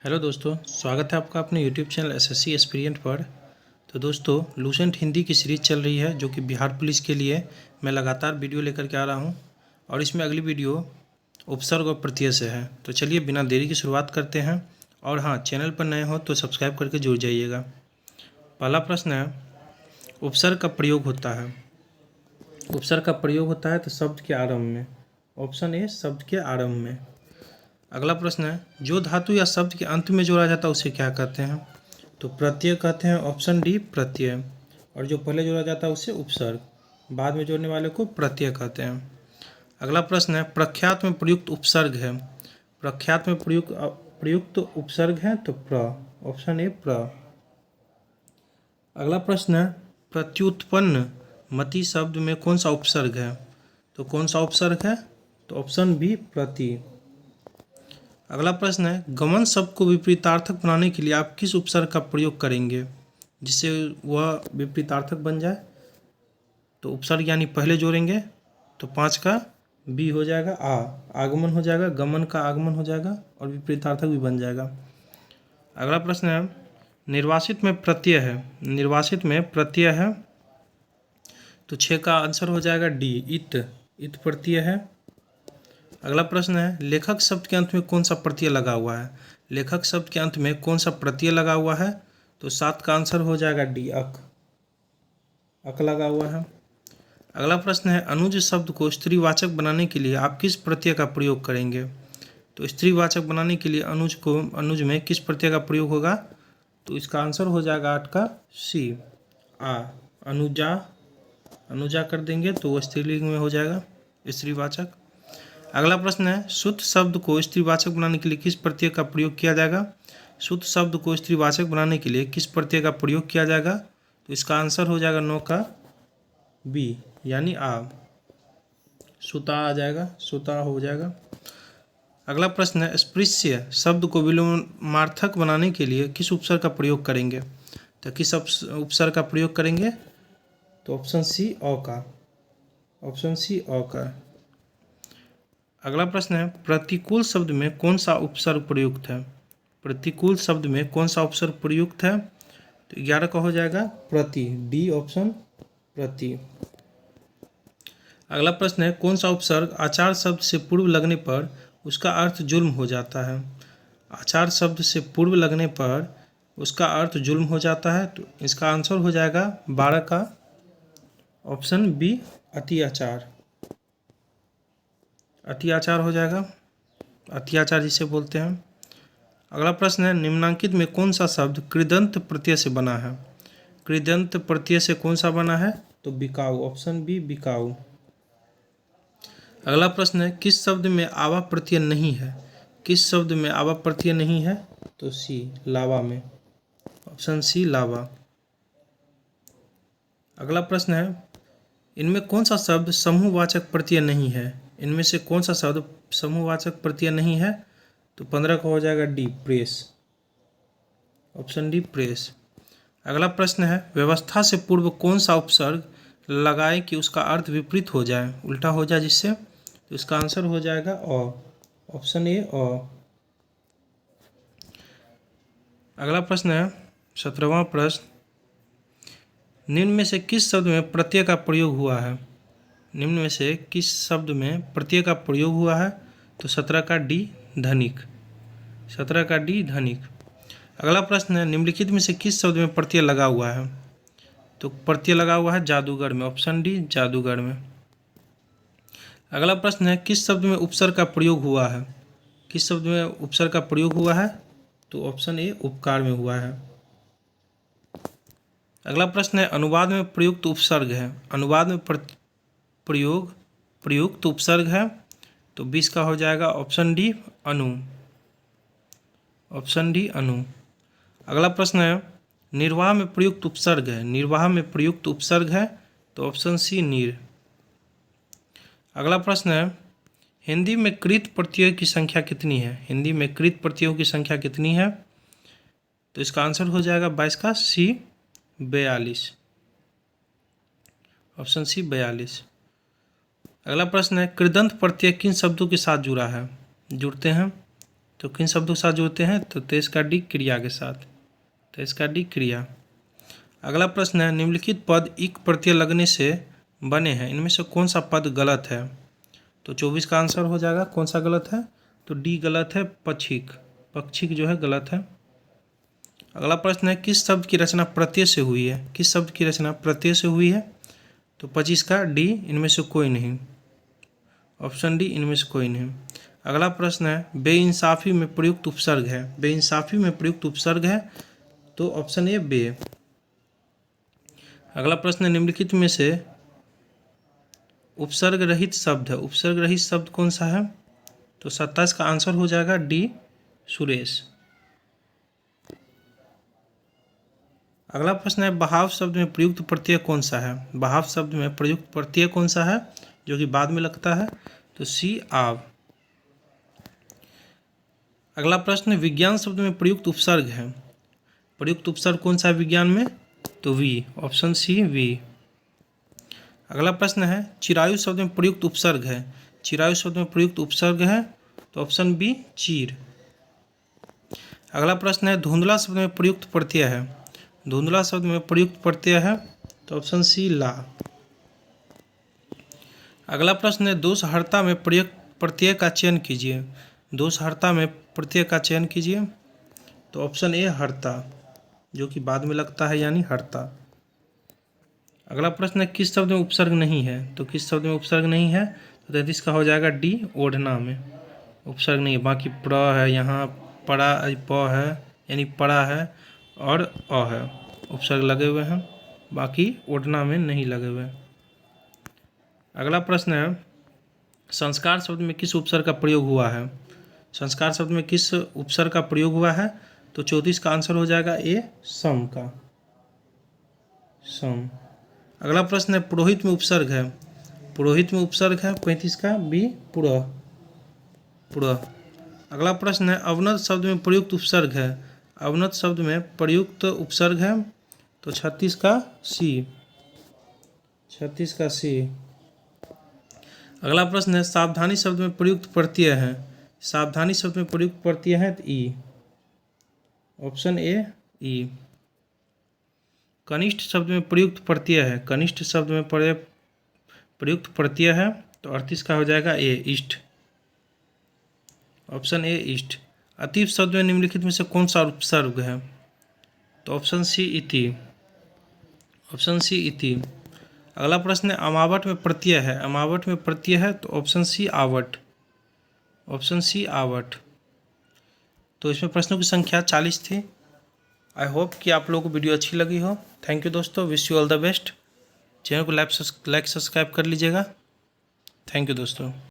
Hello दोस्तों, स्वागत है आपका अपने यूट्यूब चैनल एसएससी एस्पिरेंट पर। तो दोस्तों, लूसेंट हिंदी की सीरीज़ चल रही है जो कि बिहार पुलिस के लिए मैं लगातार वीडियो लेकर के आ रहा हूं और इसमें अगली वीडियो उपसर्ग और प्रत्यय से है। तो चलिए बिना देरी की शुरुआत करते हैं। और हाँ, चैनल पर नए हो तो सब्सक्राइब करके जुड़ जाइएगा। पहला प्रश्न है, उपसर्ग का प्रयोग होता है। उपसर्ग का प्रयोग होता है तो शब्द के आरंभ में। ऑप्शन ए, शब्द के आरंभ में। अगला प्रश्न है, जो धातु या शब्द के अंत में जोड़ा जाता है उसे क्या कहते हैं? तो प्रत्यय कहते हैं। ऑप्शन डी, प्रत्यय। और जो पहले जोड़ा जाता है उसे उपसर्ग, बाद में जोड़ने वाले को प्रत्यय कहते हैं। अगला प्रश्न है, प्रख्यात में प्रयुक्त उपसर्ग है। प्रख्यात में प्रयुक्त उपसर्ग है तो प्र। ऑप्शन ए, प्र। अगला प्रश्न है, प्रत्युत्पन्न मति शब्द में कौन सा उपसर्ग है? तो कौन सा उपसर्ग है? तो ऑप्शन बी, प्रति। अगला प्रश्न है, गमन शब्द को विपरीतार्थक बनाने के लिए आप किस उपसर्ग का प्रयोग करेंगे जिससे वह विपरीतार्थक बन जाए? तो उपसर्ग यानी पहले जोड़ेंगे तो 5 का बी हो जाएगा, आगमन हो जाएगा, गमन का आगमन हो जाएगा और विपरीतार्थक भी बन जाएगा। अगला प्रश्न है, निर्वासित में प्रत्यय है। निर्वासित में प्रत्यय है तो 6 का आंसर हो जाएगा डी, इत। इत प्रत्यय है। अगला प्रश्न है, लेखक शब्द के अंत में कौन सा प्रत्यय लगा हुआ है? लेखक शब्द के अंत में कौन सा प्रत्यय लगा हुआ है? तो 7 का आंसर हो जाएगा डी, अक। अक लगा हुआ है। अगला प्रश्न है, अनुज शब्द को स्त्रीवाचक बनाने के लिए आप किस प्रत्यय का प्रयोग करेंगे? तो स्त्रीवाचक बनाने के लिए अनुज में किस प्रत्यय का प्रयोग होगा? तो इसका आंसर हो जाएगा 8 का सी, आ। अनुजा, अनुजा कर देंगे तो वो स्त्रीलिंग में हो जाएगा, स्त्रीवाचक। अगला प्रश्न है, शुद्ध शब्द को स्त्रीवाचक बनाने के लिए किस प्रत्यय का प्रयोग किया जाएगा? शुद्ध शब्द को स्त्रीवाचक बनाने के लिए किस प्रत्यय का प्रयोग किया जाएगा? तो इसका आंसर हो जाएगा 9 का बी, यानी आ। सुता आ जाएगा, सुता हो जाएगा। अगला प्रश्न है, स्पृश्य शब्द को विलोमार्थक बनाने के लिए किस उपसर्ग का प्रयोग करेंगे? तो किस उपसर्ग का प्रयोग करेंगे? तो ऑप्शन सी, अ का। ऑप्शन सी, अ का। अगला प्रश्न है, प्रतिकूल शब्द में कौन सा उपसर्ग प्रयुक्त है? प्रतिकूल शब्द में कौन सा उपसर्ग प्रयुक्त है? तो 11 का हो जाएगा प्रति, डी ऑप्शन, प्रति। अगला प्रश्न है, कौन सा उपसर्ग आचार शब्द से पूर्व लगने पर उसका अर्थ जुल्म हो जाता है? आचार शब्द से पूर्व लगने पर उसका अर्थ जुल्म हो जाता है तो इसका आंसर हो जाएगा 12 का ऑप्शन बी, अत्याचार। अत्याचार हो जाएगा, अत्याचार जिसे बोलते हैं। अगला प्रश्न है, निम्नांकित में कौन सा शब्द कृदंत प्रत्यय से बना है? कृदंत प्रत्यय से कौन सा बना है? तो बिकाऊ, ऑप्शन बी, बिकाऊ। अगला प्रश्न है, किस शब्द में आवा प्रत्यय नहीं है? किस शब्द में आवा प्रत्यय नहीं है? तो सी, लावा में। ऑप्शन सी, लावा। अगला प्रश्न है, इनमें कौन सा शब्द समूहवाचक प्रत्यय नहीं है? इनमें से कौन सा शब्द समूहवाचक प्रत्यय नहीं है? तो 15 का हो जाएगा D, press. Option D, press. अगला प्रश्न है, व्यवस्था से पूर्व कौन सा उपसर्ग लगाए कि उसका अर्थ विपरीत हो जाए, उल्टा हो जाए जिससे? तो इसका आंसर हो जाएगा अ। ऑप्शन ए, अ। अगला प्रश्न है, 17वां प्रश्न, निम्न में से किस शब्द में प्रत्यय का प्रयोग हुआ है? निम्न में से किस शब्द में प्रत्यय का प्रयोग हुआ है? तो 17 का डी, धनिक। 17 का डी, धनिक। अगला प्रश्न है, निम्नलिखित में से किस शब्द में प्रत्यय लगा हुआ है? तो प्रत्यय लगा हुआ है जादूगर में। ऑप्शन डी, जादूगर में। अगला प्रश्न है, किस शब्द में उपसर्ग का प्रयोग हुआ है? किस शब्द में उपसर्ग का प्रयोग हुआ है? तो ऑप्शन ए, उपकार में हुआ है। अगला प्रश्न है, अनुवाद में प्रयुक्त उपसर्ग है। अनुवाद में प्रयुक्त उपसर्ग है तो 20 का हो जाएगा ऑप्शन डी, अनु। ऑप्शन डी, अनु। अगला प्रश्न है, निर्वाह में प्रयुक्त उपसर्ग है। निर्वाह में प्रयुक्त उपसर्ग है तो ऑप्शन सी, नीर। अगला प्रश्न है, हिंदी में कृत प्रत्ययों की संख्या कितनी है? हिंदी में कृत प्रत्ययों की संख्या कितनी है? तो इसका आंसर हो जाएगा 22 का सी, 42। Option C, 42। अगला प्रश्न है, कृदंत प्रत्यय किन शब्दों के साथ जुड़ते हैं? तो किन शब्दों के साथ जोड़ते हैं? तो 23 का डी क्रिया के साथ, 23 का डी क्रिया। अगला प्रश्न है, निम्नलिखित पद इक प्रत्यय लगने से बने हैं, इनमें से कौन सा पद गलत है? तो 24 का आंसर हो जाएगा। कौन सा गलत है? तो डी गलत है, पक्षिक, पक्षिक जो है गलत है। अगला प्रश्न है, किस शब्द की रचना प्रत्यय से हुई है? किस शब्द की रचना प्रत्यय से हुई है? तो 25 का डी, इनमें से कोई नहीं, ऑप्शन डी इनमें से कोई नहीं। अगला प्रश्न है, बेइंसाफी में प्रयुक्त उपसर्ग है, बेइंसाफी में प्रयुक्त उपसर्ग है, तो ऑप्शन ए बे। अगला प्रश्न है, निम्नलिखित में से उपसर्ग रहित शब्द है, उपसर्ग रहित शब्द कौन सा है? तो 27 का आंसर हो जाएगा डी सुरेश। अगला प्रश्न है, बहाव शब्द में प्रयुक्त प्रत्यय कौन सा है? बहाव शब्द में प्रयुक्त प्रत्यय कौन सा है जो कि बाद में लगता है? तो सी आव। अगला प्रश्न, विज्ञान शब्द में प्रयुक्त उपसर्ग है, प्रयुक्त उपसर्ग कौन सा है विज्ञान में? तो वी, ऑप्शन सी वी। अगला प्रश्न है, चिरायु शब्द में प्रयुक्त उपसर्ग है, चिरायु शब्द में प्रयुक्त उपसर्ग है, तो ऑप्शन बी चीर। अगला प्रश्न है, धुंधला शब्द में प्रयुक्त प्रत्यय है, धुंधला शब्द में प्रयुक्त प्रत्यय है, तो ऑप्शन सी ला। अगला प्रश्न है, दोषहर्ता में प्रत्यय का चयन कीजिए, दोषहर्ता में प्रत्यय का चयन कीजिए, तो ऑप्शन ए हर्ता, जो कि बाद में लगता है, यानी हर्ता। अगला प्रश्न है, किस शब्द में उपसर्ग नहीं है? तो किस शब्द में उपसर्ग नहीं है? तो 33 का हो जाएगा डी ओढ़ना में उपसर्ग नहीं है। बाकी प्र है, यहाँ पड़ा प है, यानी पड़ा है, और अ है, उपसर्ग लगे हुए हैं, बाकी ओढ़ना में नहीं लगे हुए। अगला प्रश्न है, संस्कार शब्द में किस उपसर्ग का प्रयोग हुआ है? संस्कार शब्द में किस उपसर्ग का प्रयोग हुआ है? तो 34 का आंसर हो जाएगा ए सम का, सम। अगला प्रश्न है, पुरोहित में उपसर्ग है, पुरोहित में उपसर्ग है, 35 का बी पुरः, पुरः। अगला प्रश्न है, अवनत शब्द में प्रयुक्त उपसर्ग है, अवनत शब्द में प्रयुक्त उपसर्ग है, तो 36 का सी, 36 का सी। अगला प्रश्न है, सावधानी शब्द में प्रयुक्त प्रत्यय है, सावधानी शब्द में प्रयुक्त प्रत्यय है, तो ई, ऑप्शन ए ई। कनिष्ठ शब्द में प्रयुक्त प्रत्यय है, कनिष्ठ शब्द में प्रयुक्त प्रत्यय है, तो 38 का हो जाएगा ए इष्ट, ऑप्शन ए इष्ट। अतीव शब्द में निम्नलिखित में से कौन सा उपसर्ग है? तो ऑप्शन सी इति, ऑप्शन सी इति। अगला प्रश्न है, अमावट में प्रत्यय है, अमावट में प्रत्यय है, तो option C out, option C out. तो इसमें प्रश्नों की संख्या 40 थी। आई होप कि आप लोगों को वीडियो अच्छी लगी हो। थैंक यू दोस्तों, wish you all the best. Channel को लाइक सब्सक्राइब कर लीजिएगा। थैंक यू दोस्तों।